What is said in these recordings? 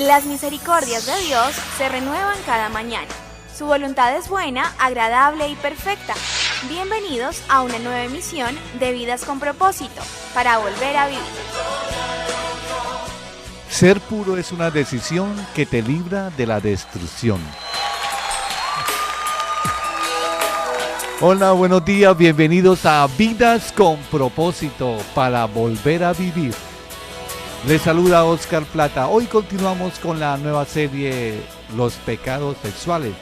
Las misericordias de Dios se renuevan cada mañana. Su voluntad es buena, agradable y perfecta. Bienvenidos a una nueva emisión de Vidas con Propósito, para volver a vivir. Ser puro es una decisión que te libra de la destrucción. Hola, buenos días, bienvenidos a Vidas con Propósito, para volver a vivir. Les saluda Oscar Plata. Hoy continuamos con la nueva serie Los pecados sexuales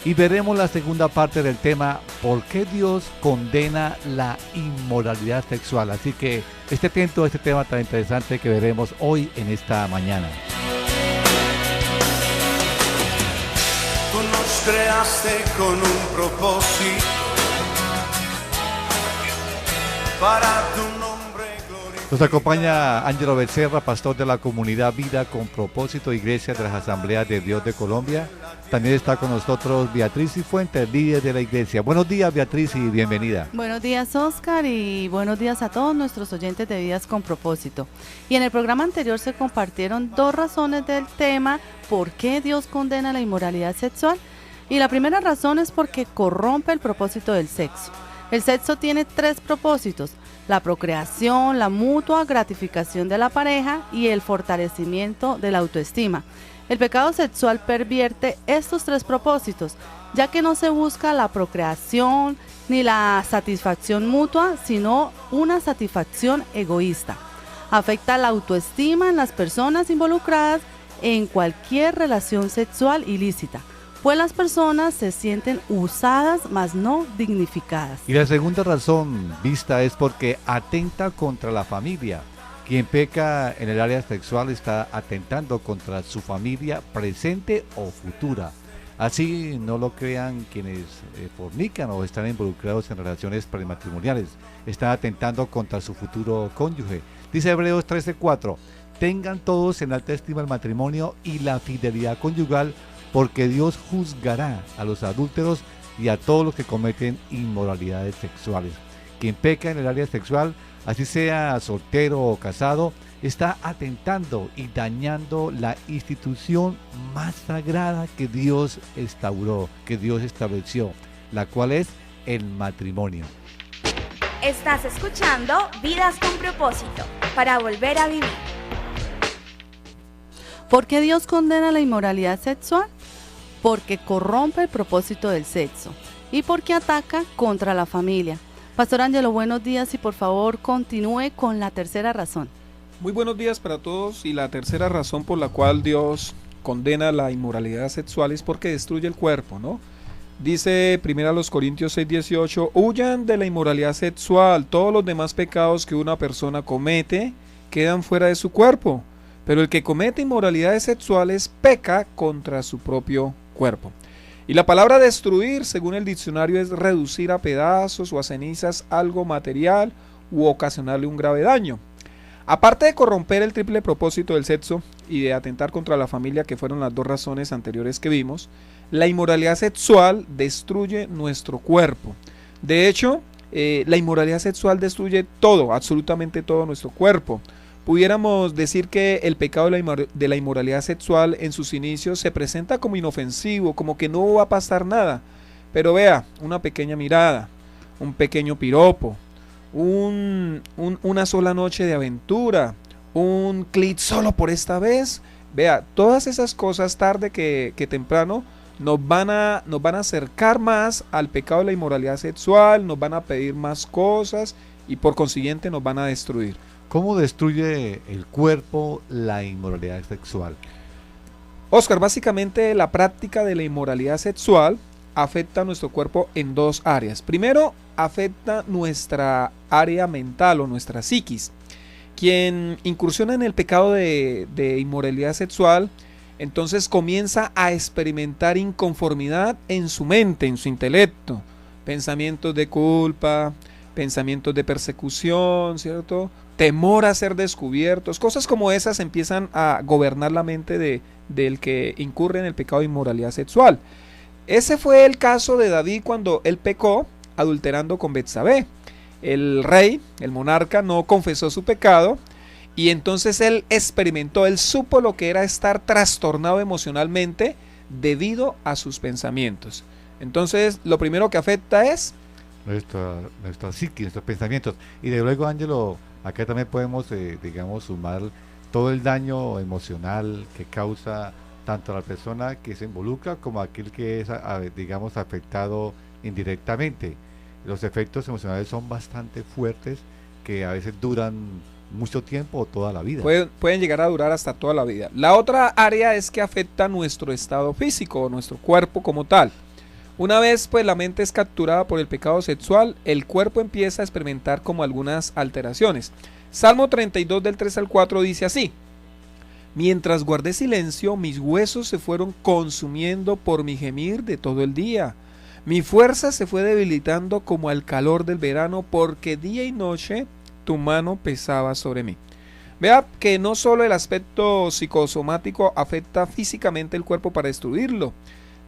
y veremos la segunda parte del tema ¿por qué Dios condena la inmoralidad sexual? Así que esté atento a este tema tan interesante que veremos hoy en esta mañana. Tú nos creaste con un propósito para tu nombre. Nos acompaña Ángelo Becerra, pastor de la comunidad Vida con Propósito, Iglesia de las Asambleas de Dios de Colombia. También está con nosotros Beatriz Cifuentes, líder de la iglesia. Buenos días, Beatriz, y bienvenida. Buenos días, Oscar, y buenos días a todos nuestros oyentes de Vidas con Propósito. Y en el programa anterior se compartieron dos razones del tema ¿por qué Dios condena la inmoralidad sexual? Y la primera razón es porque corrompe el propósito del sexo. El sexo tiene tres propósitos: la procreación, la mutua gratificación de la pareja y el fortalecimiento de la autoestima. El pecado sexual pervierte estos tres propósitos, ya que no se busca la procreación ni la satisfacción mutua, sino una satisfacción egoísta. Afecta la autoestima en las personas involucradas en cualquier relación sexual ilícita, pues las personas se sienten usadas, mas no dignificadas. Y la segunda razón vista es porque atenta contra la familia. Quien peca en el área sexual está atentando contra su familia presente o futura. Así no lo crean quienes fornican o están involucrados en relaciones prematrimoniales. Están atentando contra su futuro cónyuge. Dice Hebreos 13:4, tengan todos en alta estima el matrimonio y la fidelidad conyugal, porque Dios juzgará a los adúlteros y a todos los que cometen inmoralidades sexuales. Quien peca en el área sexual, así sea soltero o casado, está atentando y dañando la institución más sagrada que Dios instauró, que Dios estableció, la cual es el matrimonio. Estás escuchando Vidas con Propósito, para volver a vivir. ¿Por qué Dios condena la inmoralidad sexual? Porque corrompe el propósito del sexo y porque ataca contra la familia. Pastor Ángelo, buenos días y por favor continúe con la tercera razón. Muy buenos días para todos, y la tercera razón por la cual Dios condena la inmoralidad sexual es porque destruye el cuerpo, ¿no? Dice 1 Corintios 6:18, huyan de la inmoralidad sexual, todos los demás pecados que una persona comete quedan fuera de su cuerpo, pero el que comete inmoralidades sexuales peca contra su propio cuerpo. Y la palabra destruir, según el diccionario, es reducir a pedazos o a cenizas algo material u ocasionarle un grave daño. Aparte de corromper el triple propósito del sexo y de atentar contra la familia, que fueron las dos razones anteriores que vimos, la inmoralidad sexual destruye nuestro cuerpo. De hecho, la inmoralidad sexual destruye todo, absolutamente todo nuestro cuerpo. Pudiéramos decir que el pecado de la inmoralidad sexual en sus inicios se presenta como inofensivo, como que no va a pasar nada. Pero vea, una pequeña mirada, un pequeño piropo, una sola noche de aventura, un clic solo por esta vez. Vea, todas esas cosas tarde que temprano nos van a acercar más al pecado de la inmoralidad sexual, nos van a pedir más cosas y por consiguiente nos van a destruir. ¿Cómo destruye el cuerpo la inmoralidad sexual? Oscar, básicamente la práctica de la inmoralidad sexual afecta a nuestro cuerpo en dos áreas. Primero, afecta nuestra área mental o nuestra psiquis. Quien incursiona en el pecado de inmoralidad sexual, entonces comienza a experimentar inconformidad en su mente, en su intelecto. Pensamientos de culpa, pensamientos de persecución, ¿cierto? Temor a ser descubiertos, cosas como esas empiezan a gobernar la mente del que incurre en el pecado de inmoralidad sexual. Ese fue el caso de David cuando él pecó adulterando con Betsabé. El rey, el monarca, no confesó su pecado Y entonces él experimentó, él supo lo que era estar trastornado emocionalmente debido a sus pensamientos. Entonces, lo primero que afecta es nuestra psique, nuestros pensamientos. Y de luego, Ángelo, acá también podemos, digamos, sumar todo el daño emocional que causa tanto a la persona que se involucra como a aquel que es, digamos, afectado indirectamente. Los efectos emocionales son bastante fuertes, que a veces duran mucho tiempo o toda la vida. Pueden llegar a durar hasta toda la vida. La otra área es que afecta nuestro estado físico, nuestro cuerpo como tal. Una vez pues la mente es capturada por el pecado sexual, el cuerpo empieza a experimentar como algunas alteraciones. Salmo 32 del 3 al 4 dice así: mientras guardé silencio, mis huesos se fueron consumiendo por mi gemir de todo el día. Mi fuerza se fue debilitando como al calor del verano, porque día y noche tu mano pesaba sobre mí. Vea que no solo el aspecto psicosomático afecta físicamente el cuerpo para destruirlo.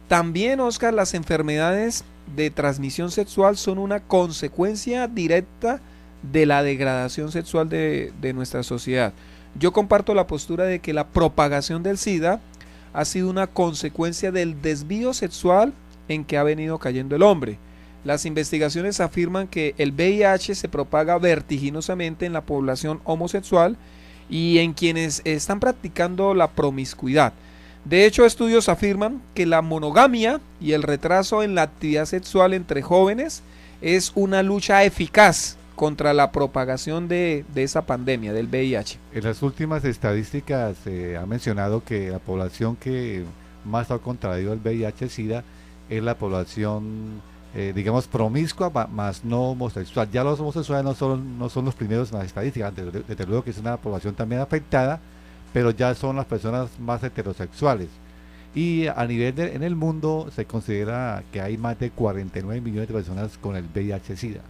También, Oscar, las enfermedades de transmisión sexual son una consecuencia directa de la degradación sexual de nuestra sociedad. Yo comparto la postura de que la propagación del SIDA ha sido una consecuencia del desvío sexual en que ha venido cayendo el hombre. Las investigaciones afirman que el VIH se propaga vertiginosamente en la población homosexual y en quienes están practicando la promiscuidad. De hecho, estudios afirman que la monogamia y el retraso en la actividad sexual entre jóvenes es una lucha eficaz contra la propagación de esa pandemia del VIH. En las últimas estadísticas ha mencionado que la población que más ha contraído el VIH-Sida es la población, digamos, promiscua, más no homosexual. Ya los homosexuales no son los primeros en las estadísticas, desde luego que es una población también afectada, pero ya son las personas más heterosexuales. Y a nivel en el mundo se considera que hay más de 49 millones de personas con el VIH-Sida.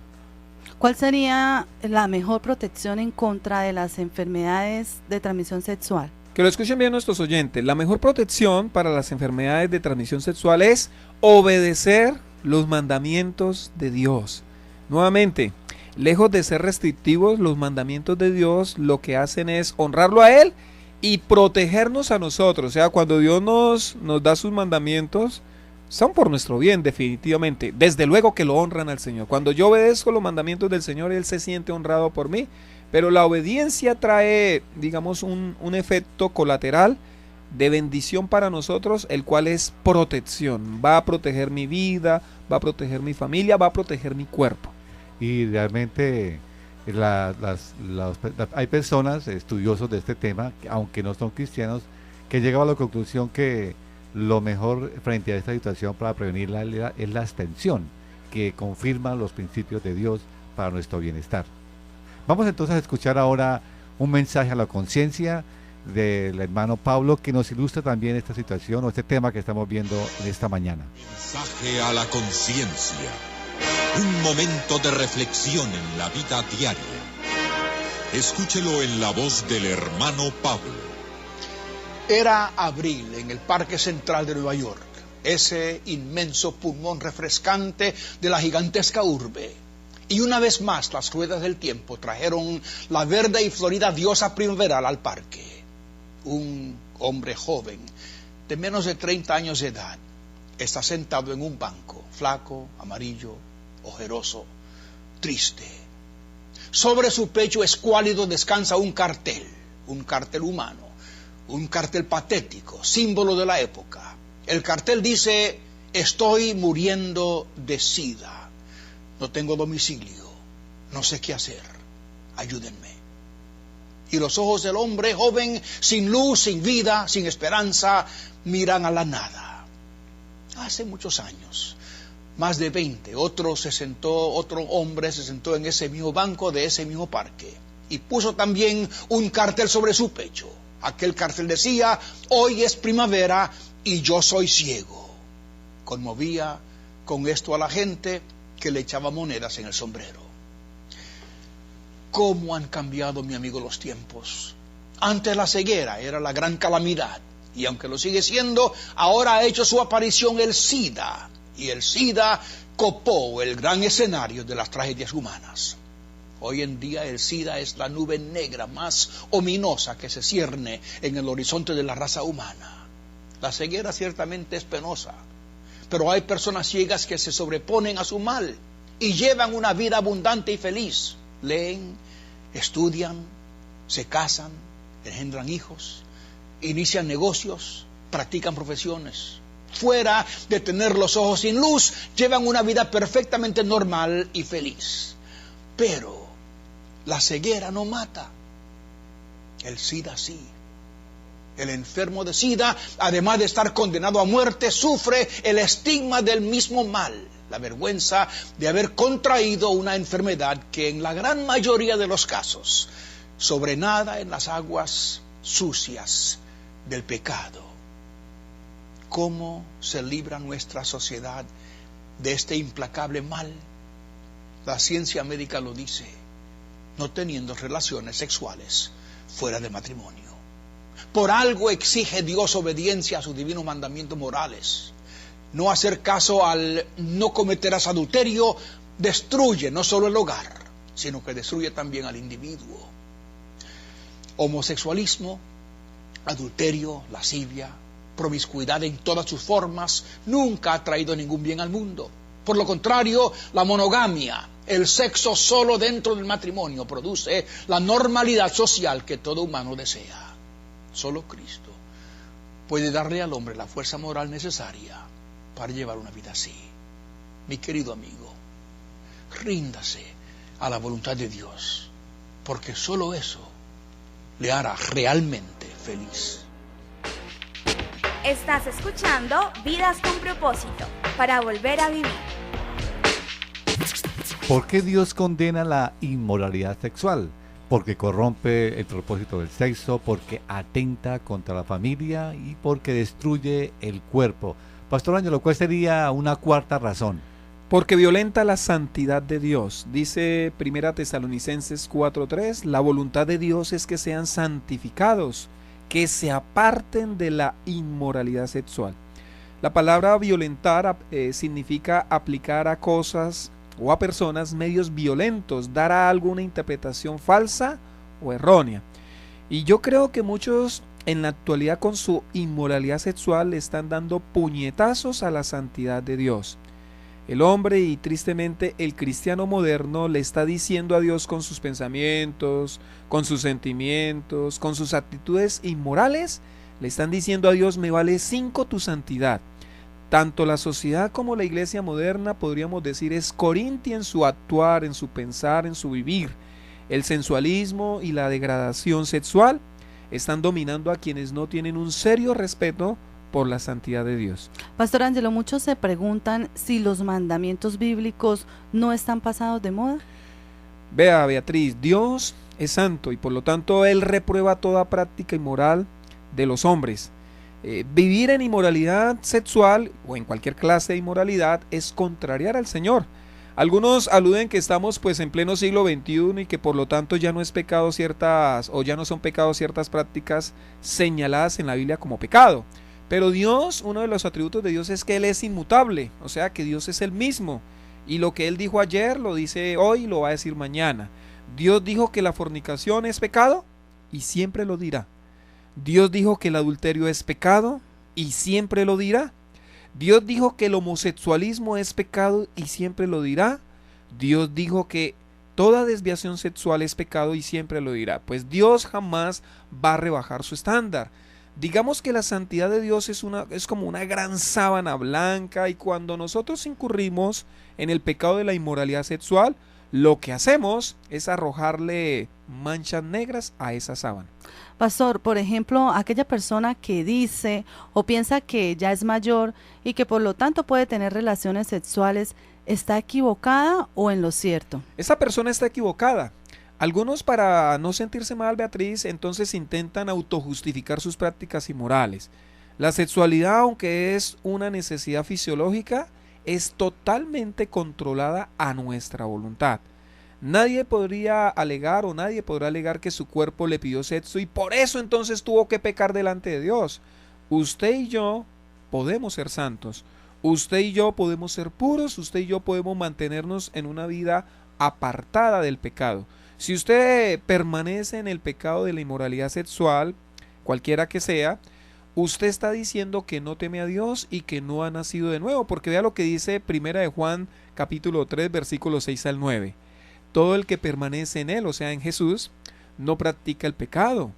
¿Cuál sería la mejor protección en contra de las enfermedades de transmisión sexual? Que lo escuchen bien nuestros oyentes. La mejor protección para las enfermedades de transmisión sexual es obedecer los mandamientos de Dios. Nuevamente, lejos de ser restrictivos, los mandamientos de Dios lo que hacen es honrarlo a Él y protegernos a nosotros. O sea, cuando Dios nos da sus mandamientos, son por nuestro bien, definitivamente. Desde luego que lo honran al Señor. Cuando yo obedezco los mandamientos del Señor, Él se siente honrado por mí. Pero la obediencia trae, digamos, un efecto colateral de bendición para nosotros, el cual es protección. Va a proteger mi vida, va a proteger mi familia, va a proteger mi cuerpo. Y realmente hay personas, estudiosos de este tema, aunque no son cristianos, que llegan a la conclusión que lo mejor frente a esta situación para prevenirla es la abstención, que confirma los principios de Dios para nuestro bienestar. Vamos entonces a escuchar ahora un mensaje a la conciencia del hermano Pablo, que nos ilustra también esta situación o este tema que estamos viendo en esta mañana. Mensaje a la conciencia. Un momento de reflexión en la vida diaria. Escúchelo en la voz del hermano Pablo. Era abril en el Parque Central de Nueva York, ese inmenso pulmón refrescante de la gigantesca urbe. Y una vez más las ruedas del tiempo trajeron la verde y florida diosa primaveral al parque. Un hombre joven, de menos de 30 años de edad, está sentado en un banco, flaco, amarillo, ojeroso, triste. Sobre su pecho escuálido descansa un cartel humano, un cartel patético, símbolo de la época. El cartel dice: estoy muriendo de SIDA. No tengo domicilio, no sé qué hacer, ayúdenme. Y los ojos del hombre joven, sin luz, sin vida, sin esperanza, miran a la nada. Hace muchos años, más de 20, otro hombre se sentó en ese mismo banco de ese mismo parque y puso también un cartel sobre su pecho. Aquel cartel decía: hoy es primavera y yo soy ciego. Conmovía con esto a la gente que le echaba monedas en el sombrero. ¿Cómo han cambiado, mi amigo, los tiempos? Antes la ceguera era la gran calamidad, y aunque lo sigue siendo, ahora ha hecho su aparición el SIDA, y el SIDA copó el gran escenario de las tragedias humanas. Hoy en día el SIDA es la nube negra más ominosa que se cierne en el horizonte de la raza humana. La ceguera ciertamente es penosa, pero hay personas ciegas que se sobreponen a su mal y llevan una vida abundante y feliz. Leen, estudian, se casan, engendran hijos, inician negocios, practican profesiones. Fuera de tener los ojos sin luz, llevan una vida perfectamente normal y feliz. Pero la ceguera no mata. El SIDA sí. El enfermo de SIDA, además de estar condenado a muerte, sufre el estigma del mismo mal, la vergüenza de haber contraído una enfermedad que en la gran mayoría de los casos sobrenada en las aguas sucias del pecado. ¿Cómo se libra nuestra sociedad de este implacable mal? La ciencia médica lo dice: no teniendo relaciones sexuales fuera de matrimonio. Por algo exige Dios obediencia a sus divinos mandamientos morales. No hacer caso al no cometerás adulterio destruye no solo el hogar, sino que destruye también al individuo. Homosexualismo, adulterio, lascivia, promiscuidad en todas sus formas, nunca ha traído ningún bien al mundo. Por lo contrario, la monogamia, el sexo solo dentro del matrimonio, produce la normalidad social que todo humano desea. Solo Cristo puede darle al hombre la fuerza moral necesaria para llevar una vida así. Mi querido amigo, ríndase a la voluntad de Dios, porque solo eso le hará realmente feliz. Estás escuchando Vidas con Propósito, para volver a vivir. ¿Por qué Dios condena la inmoralidad sexual? Porque corrompe el propósito del sexo, porque atenta contra la familia y porque destruye el cuerpo. Pastor Ángelo, ¿cuál sería una cuarta razón? Porque violenta la santidad de Dios. Dice 1 Tesalonicenses 4:3, la voluntad de Dios es que sean santificados, que se aparten de la inmoralidad sexual. La palabra violentar significa aplicar a cosas o a personas medios violentos, dar a algo una interpretación falsa o errónea. Y yo creo que muchos en la actualidad con su inmoralidad sexual le están dando puñetazos a la santidad de Dios. El hombre y tristemente el cristiano moderno le está diciendo a Dios con sus pensamientos, con sus sentimientos, con sus actitudes inmorales, le están diciendo a Dios: me vale 5 tu santidad. Tanto la sociedad como la iglesia moderna, podríamos decir, es corintia en su actuar, en su pensar, en su vivir. El sensualismo y la degradación sexual están dominando a quienes no tienen un serio respeto por la santidad de Dios. Pastor Ángelo, muchos se preguntan si los mandamientos bíblicos no están pasados de moda. Vea, Beatriz, Dios es santo y por lo tanto Él reprueba toda práctica inmoral de los hombres. Vivir en inmoralidad sexual o en cualquier clase de inmoralidad es contrariar al Señor. Algunos aluden que estamos pues en pleno siglo XXI y que por lo tanto ya no es pecado ciertas, o ya no son pecados ciertas prácticas señaladas en la Biblia como pecado. Pero Dios, uno de los atributos de Dios es que Él es inmutable, o sea que Dios es el mismo. Y lo que Él dijo ayer lo dice hoy y lo va a decir mañana. Dios dijo que la fornicación es pecado y siempre lo dirá. Dios dijo que el adulterio es pecado y siempre lo dirá. Dios dijo que el homosexualismo es pecado y siempre lo dirá. Dios dijo que toda desviación sexual es pecado y siempre lo dirá. Pues Dios jamás va a rebajar su estándar. Digamos que la santidad de Dios es como una gran sábana blanca, y cuando nosotros incurrimos en el pecado de la inmoralidad sexual, lo que hacemos es arrojarle manchas negras a esa sábana. Pastor, por ejemplo, aquella persona que dice o piensa que ya es mayor y que por lo tanto puede tener relaciones sexuales, ¿está equivocada o en lo cierto? Esa persona está equivocada. Algunos, para no sentirse mal, Beatriz, entonces intentan autojustificar sus prácticas inmorales. La sexualidad, aunque es una necesidad fisiológica, es totalmente controlada a nuestra voluntad. Nadie podría alegar o nadie podrá alegar que su cuerpo le pidió sexo y por eso entonces tuvo que pecar delante de Dios. Usted y yo podemos ser santos. Usted y yo podemos ser puros. Usted y yo podemos mantenernos en una vida apartada del pecado. Si usted permanece en el pecado de la inmoralidad sexual, cualquiera que sea, usted está diciendo que no teme a Dios y que no ha nacido de nuevo, porque vea lo que dice Primera de Juan capítulo 3 versículos 6 al 9. Todo el que permanece en él, o sea en Jesús, no practica el pecado.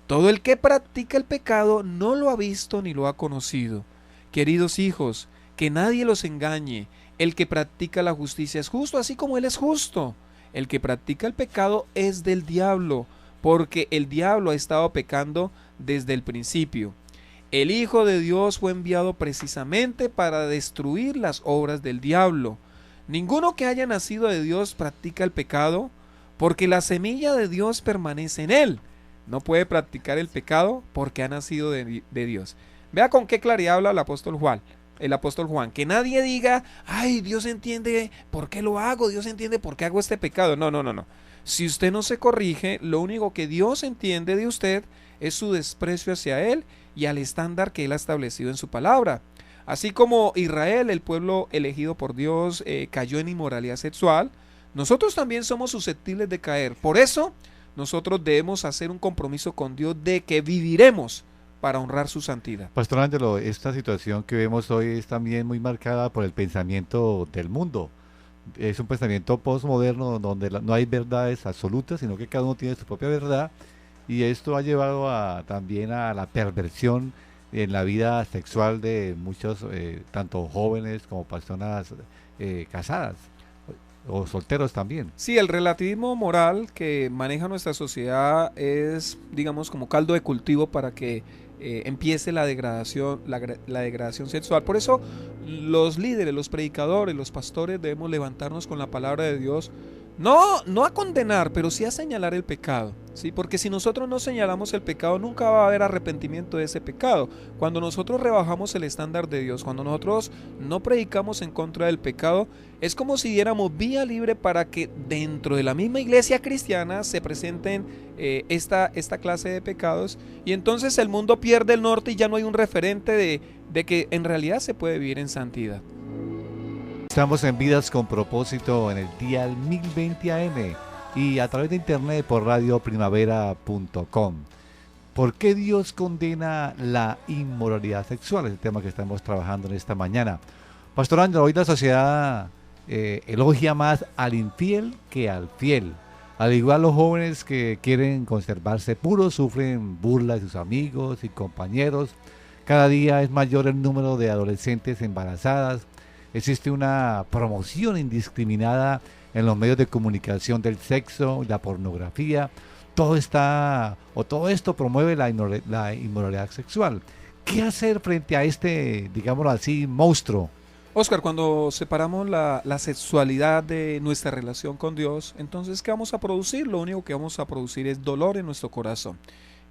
Todo el que practica el pecado no lo ha visto ni lo ha conocido. Queridos hijos, que nadie los engañe. El que practica la justicia es justo, así como él es justo. El que practica el pecado es del diablo, porque el diablo ha estado pecando desde el principio. El Hijo de Dios fue enviado precisamente para destruir las obras del diablo. Ninguno que haya nacido de Dios practica el pecado, porque la semilla de Dios permanece en él. No puede practicar el pecado porque ha nacido de Dios. Vea con qué claridad habla el apóstol Juan. Que nadie diga, ay, Dios entiende por qué lo hago, Dios entiende por qué hago este pecado. No. Si usted no se corrige, lo único que Dios entiende de usted es su desprecio hacia Él y al estándar que Él ha establecido en su palabra. Así como Israel, el pueblo elegido por Dios, cayó en inmoralidad sexual, nosotros también somos susceptibles de caer. Por eso, nosotros debemos hacer un compromiso con Dios de que viviremos para honrar su santidad. Pastor Ángelo, esta situación que vemos hoy es también muy marcada por el pensamiento del mundo. Es un pensamiento postmoderno donde no hay verdades absolutas, sino que cada uno tiene su propia verdad, y esto ha llevado también a la perversión en la vida sexual de muchos, tanto jóvenes como personas casadas o solteros también. Sí, el relativismo moral que maneja nuestra sociedad es, digamos, como caldo de cultivo para que empiece la degradación sexual. Por eso los líderes, los predicadores, los pastores debemos levantarnos con la palabra de Dios, no a condenar, pero sí a señalar el pecado, ¿sí? Porque si nosotros no señalamos el pecado, nunca va a haber arrepentimiento de ese pecado. Cuando nosotros rebajamos el estándar de Dios, cuando nosotros no predicamos en contra del pecado, es como si diéramos vía libre para que dentro de la misma iglesia cristiana se presenten esta clase de pecados, y entonces el mundo pierde el norte y ya no hay un referente de que en realidad se puede vivir en santidad. Estamos en Vidas con Propósito en el día 1020 AM y a través de internet por radioprimavera.com. ¿Por qué Dios condena la inmoralidad sexual? Es el tema que estamos trabajando en esta mañana. Pastor Ángel, hoy la sociedad elogia más al infiel que al fiel. Al igual, los jóvenes que quieren conservarse puros sufren burlas de sus amigos y compañeros. Cada día es mayor el número de adolescentes embarazadas. Existe una promoción indiscriminada en los medios de comunicación del sexo y la pornografía. Todo esto promueve la inmoralidad sexual. ¿Qué hacer frente a este, digámoslo así, monstruo? Oscar, cuando separamos la sexualidad de nuestra relación con Dios, entonces ¿qué vamos a producir? Lo único que vamos a producir es dolor en nuestro corazón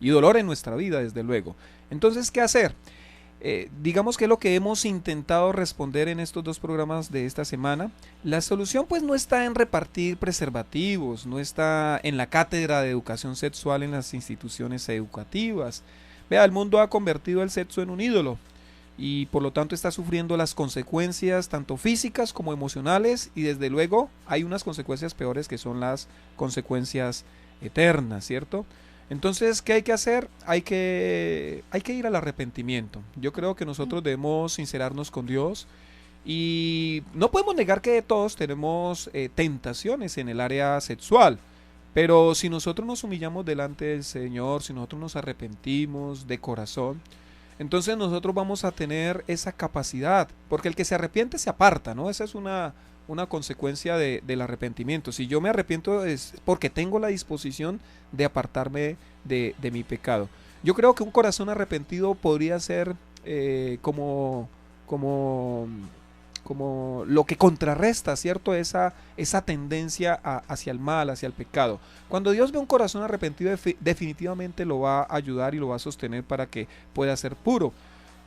y dolor en nuestra vida, desde luego. Entonces, ¿qué hacer? Digamos que es lo que hemos intentado responder en estos dos programas de esta semana. La solución pues no está en repartir preservativos, no está en la cátedra de educación sexual en las instituciones educativas. Vea, el mundo ha convertido el sexo en un ídolo y por lo tanto está sufriendo las consecuencias tanto físicas como emocionales, y desde luego hay unas consecuencias peores que son las consecuencias eternas, ¿cierto? Entonces, ¿qué hay que hacer? Hay que ir al arrepentimiento. Yo creo que nosotros debemos sincerarnos con Dios y no podemos negar que todos tenemos tentaciones en el área sexual, pero si nosotros nos humillamos delante del Señor, si nosotros nos arrepentimos de corazón, entonces nosotros vamos a tener esa capacidad, porque el que se arrepiente se aparta, ¿no? Esa es una consecuencia del arrepentimiento. Si yo me arrepiento es porque tengo la disposición de apartarme de mi pecado. Yo creo que un corazón arrepentido podría ser como lo que contrarresta, ¿cierto? Esa tendencia hacia el mal, hacia el pecado. Cuando Dios ve un corazón arrepentido, definitivamente lo va a ayudar y lo va a sostener para que pueda ser puro.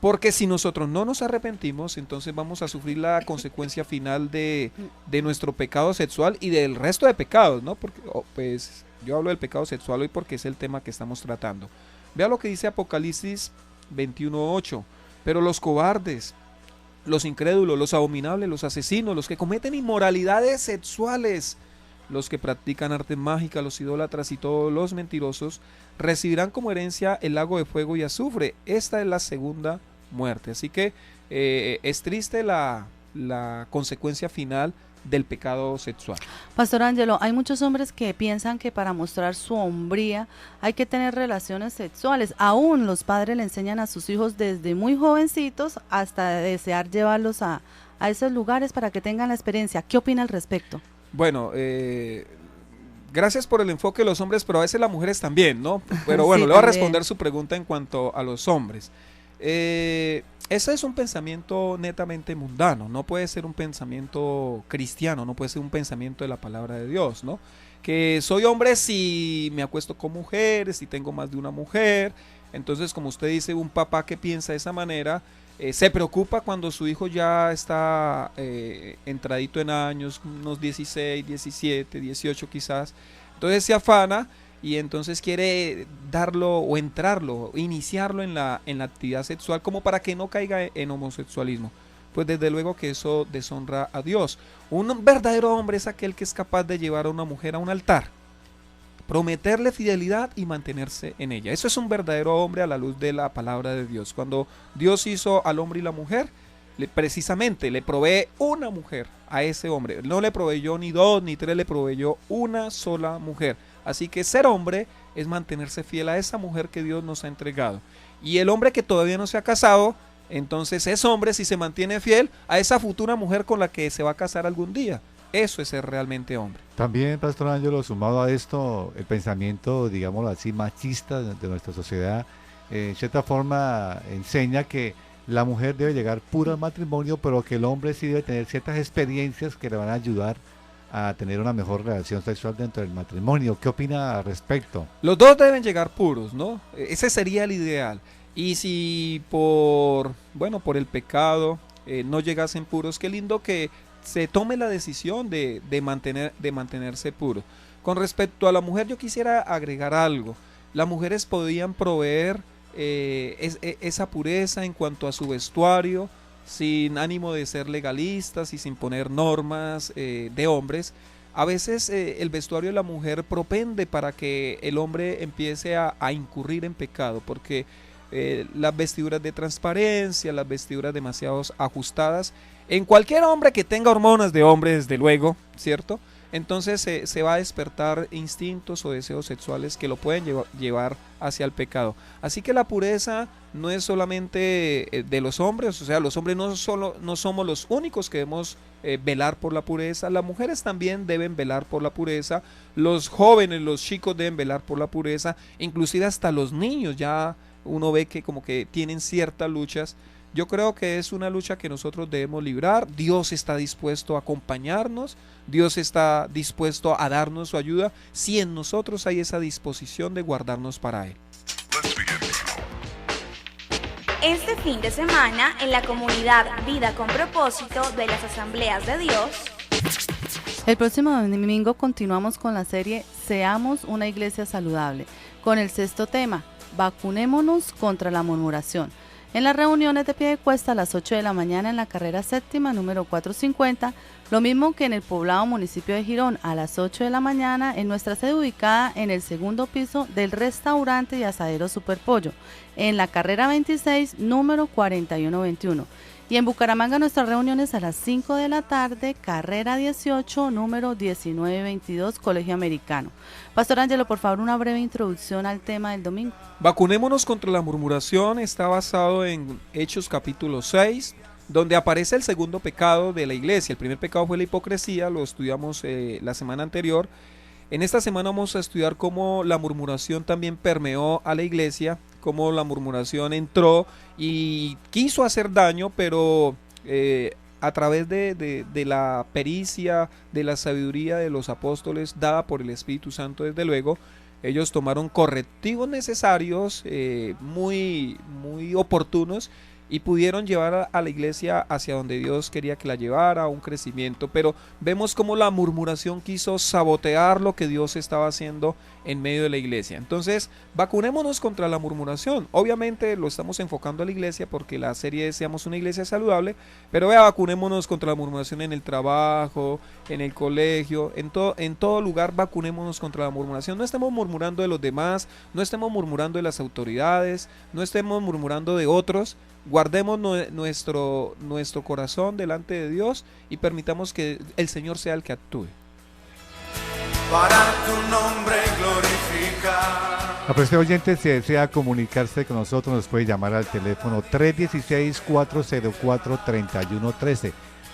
Porque si nosotros no nos arrepentimos, entonces vamos a sufrir la consecuencia final de nuestro pecado sexual y del resto de pecados, ¿no? Porque pues yo hablo del pecado sexual hoy porque es el tema que estamos tratando. Vea lo que dice Apocalipsis 21:8. Pero los cobardes, los incrédulos, los abominables, los asesinos, los que cometen inmoralidades sexuales, los que practican artes mágicas, los idólatras y todos los mentirosos, recibirán como herencia el lago de fuego y azufre. Esta es la segunda muerte. Así que es triste la consecuencia final del pecado sexual. Pastor Ángelo, hay muchos hombres que piensan que para mostrar su hombría hay que tener relaciones sexuales. Aún los padres le enseñan a sus hijos desde muy jovencitos hasta desear llevarlos a esos lugares para que tengan la experiencia. ¿Qué opina al respecto? Bueno, gracias por el enfoque de los hombres, pero a veces las mujeres también, ¿no? Pero bueno, Sí, le voy a también. responder su pregunta en cuanto a los hombres. Ese es un pensamiento netamente mundano, no puede ser un pensamiento cristiano, no puede ser un pensamiento de la palabra de Dios, ¿no? Que soy hombre si me acuesto con mujeres, si tengo más de una mujer. Entonces, como usted dice, un papá que piensa de esa manera se preocupa cuando su hijo ya está entradito en años, unos 16, 17, 18 quizás. Entonces se afana y entonces quiere darlo o entrarlo, iniciarlo en la actividad sexual como para que no caiga en homosexualismo. Pues desde luego que eso deshonra a Dios. Un verdadero hombre es aquel que es capaz de llevar a una mujer a un altar, prometerle fidelidad y mantenerse en ella. Eso es un verdadero hombre a la luz de la palabra de Dios. Cuando Dios hizo al hombre y la mujer, precisamente le provee una mujer a ese hombre. No le proveyó ni dos ni tres, le proveyó una sola mujer. Así que ser hombre es mantenerse fiel a esa mujer que Dios nos ha entregado. Y el hombre que todavía no se ha casado, entonces es hombre si se mantiene fiel a esa futura mujer con la que se va a casar algún día. Eso es ser realmente hombre. También, Pastor Ángelo, sumado a esto, el pensamiento, digámoslo así, machista de nuestra sociedad, en cierta forma enseña que la mujer debe llegar pura al matrimonio, pero que el hombre sí debe tener ciertas experiencias que le van a ayudar a tener una mejor relación sexual dentro del matrimonio. ¿Qué opina al respecto? Los dos deben llegar puros, ¿no? Ese sería el ideal. Y si por el pecado no llegasen puros, qué lindo que se tome la decisión de mantenerse puro. Con respecto a la mujer, yo quisiera agregar algo. Las mujeres podían proveer esa pureza en cuanto a su vestuario, sin ánimo de ser legalistas y sin poner normas de hombres. A veces el vestuario de la mujer propende para que el hombre empiece a incurrir en pecado, porque las vestiduras de transparencia, las vestiduras demasiado ajustadas, en cualquier hombre que tenga hormonas de hombre, desde luego, ¿cierto? Entonces se va a despertar instintos o deseos sexuales que lo pueden llevar hacia el pecado. Así que la pureza no es solamente de los hombres, o sea, los hombres no somos los únicos que debemos velar por la pureza. Las mujeres también deben velar por la pureza, los jóvenes, los chicos deben velar por la pureza, inclusive hasta los niños ya uno ve que como que tienen ciertas luchas. Yo creo que es una lucha que nosotros debemos librar. Dios está dispuesto a acompañarnos, Dios está dispuesto a darnos su ayuda si en nosotros hay esa disposición de guardarnos para Él. Este fin de semana, en la comunidad Vida con Propósito de las Asambleas de Dios, El próximo domingo continuamos con la serie Seamos una iglesia saludable, con el 6º tema, vacunémonos contra la murmuración. En las reuniones de pie de cuesta a las 8 de la mañana en la carrera séptima número 450, lo mismo que en el poblado municipio de Girón a las 8 de la mañana en nuestra sede ubicada en el 2º piso del restaurante y asadero Superpollo, en la carrera 26 número 4121. Y en Bucaramanga nuestras reuniones a las 5 de la tarde, carrera 18, número 1922, Colegio Americano. Pastor Ángelo, por favor, una breve introducción al tema del domingo. Vacunémonos contra la murmuración está basado en Hechos capítulo 6, donde aparece el segundo pecado de la iglesia. El primer pecado fue la hipocresía, lo estudiamos la semana anterior. En esta semana vamos a estudiar cómo la murmuración también permeó a la iglesia, cómo la murmuración entró y quiso hacer daño, pero a través de la pericia, de la sabiduría de los apóstoles, dada por el Espíritu Santo desde luego, ellos tomaron correctivos necesarios, muy oportunos, y pudieron llevar a la iglesia hacia donde Dios quería que la llevara, a un crecimiento, pero vemos cómo la murmuración quiso sabotear lo que Dios estaba haciendo en medio de la iglesia. Entonces, vacunémonos contra la murmuración. Obviamente lo estamos enfocando a la iglesia porque la serie es Seamos una iglesia saludable, pero vacunémonos contra la murmuración en el trabajo, en el colegio, en todo lugar vacunémonos contra la murmuración. No estemos murmurando de los demás, no estemos murmurando de las autoridades, no estemos murmurando de otros. Guardemos nuestro corazón delante de Dios y permitamos que el Señor sea el que actúe. Para tu nombre glorificar. Apreciado oyente, si desea comunicarse con nosotros, nos puede llamar al teléfono 316-404-3113.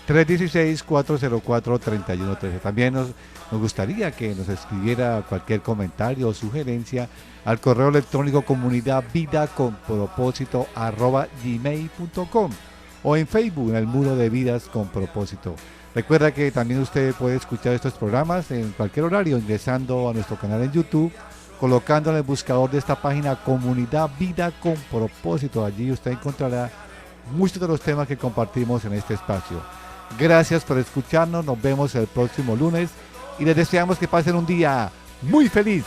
316-404-3113. También nos gustaría que nos escribiera cualquier comentario o sugerencia al correo electrónico comunidadvidaconpropósito@gmail.com o en Facebook, en el muro de Vidas con Propósito. Recuerda que también usted puede escuchar estos programas en cualquier horario ingresando a nuestro canal en YouTube, colocando en el buscador de esta página Comunidad Vida con Propósito. Allí usted encontrará muchos de los temas que compartimos en este espacio. Gracias por escucharnos, nos vemos el próximo lunes y les deseamos que pasen un día muy feliz.